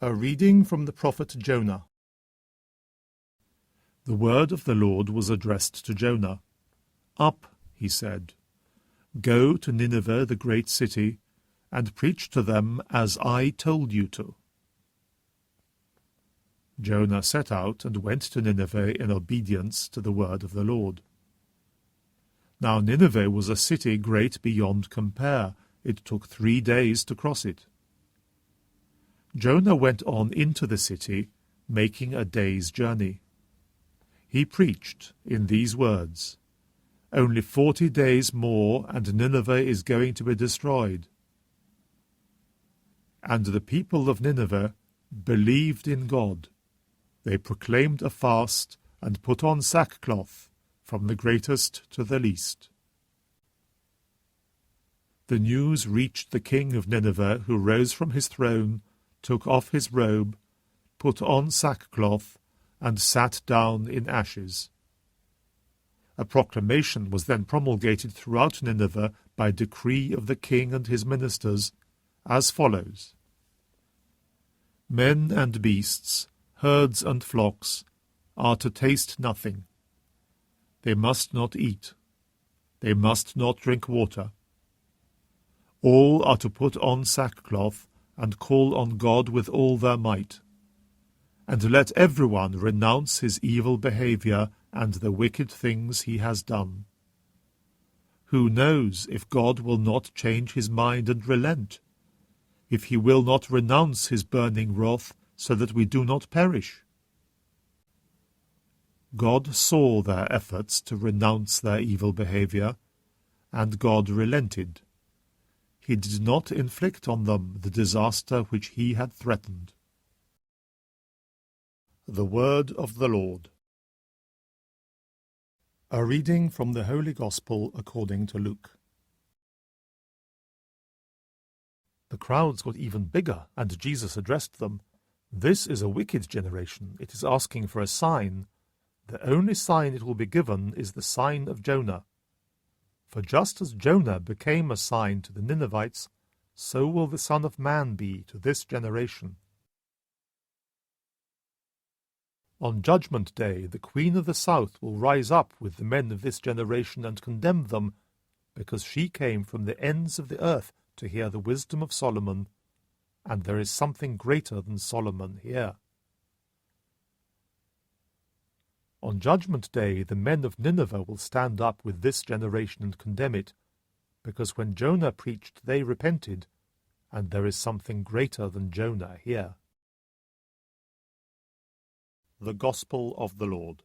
A reading from the prophet Jonah. The word of the Lord was addressed to Jonah. "Up," he said, "go to Nineveh, the great city, and preach to them as I told you to." Jonah set out and went to Nineveh in obedience to the word of the Lord. Now Nineveh was a city great beyond compare. It took 3 days to cross it. Jonah went on into the city, making a day's journey. He preached in these words, "Only 40 days more, and Nineveh is going to be destroyed." And the people of Nineveh believed in God. They proclaimed a fast and put on sackcloth, from the greatest to the least. The news reached the king of Nineveh, who rose from his throne, took off his robe, put on sackcloth, and sat down in ashes. A proclamation was then promulgated throughout Nineveh by decree of the king and his ministers, as follows: Men and beasts, herds and flocks, are to taste nothing. They must not eat. They must not drink water. All are to put on sackcloth, and call on God with all their might. And let everyone renounce his evil behavior and the wicked things he has done. Who knows if God will not change his mind and relent, if he will not renounce his burning wrath, so that we do not perish? God saw their efforts to renounce their evil behavior, and God relented. He did not inflict on them the disaster which he had threatened. The Word of the Lord. A reading from the Holy Gospel according to Luke. The crowds got even bigger, and Jesus addressed them. "This is a wicked generation. It is asking for a sign. The only sign it will be given is the sign of Jonah. For just as Jonah became a sign to the Ninevites, so will the Son of Man be to this generation. On Judgment Day, the Queen of the South will rise up with the men of this generation and condemn them, because she came from the ends of the earth to hear the wisdom of Solomon, and there is something greater than Solomon here. On Judgment Day, the men of Nineveh will stand up with this generation and condemn it, because when Jonah preached they repented, and there is something greater than Jonah here." The Gospel of the Lord.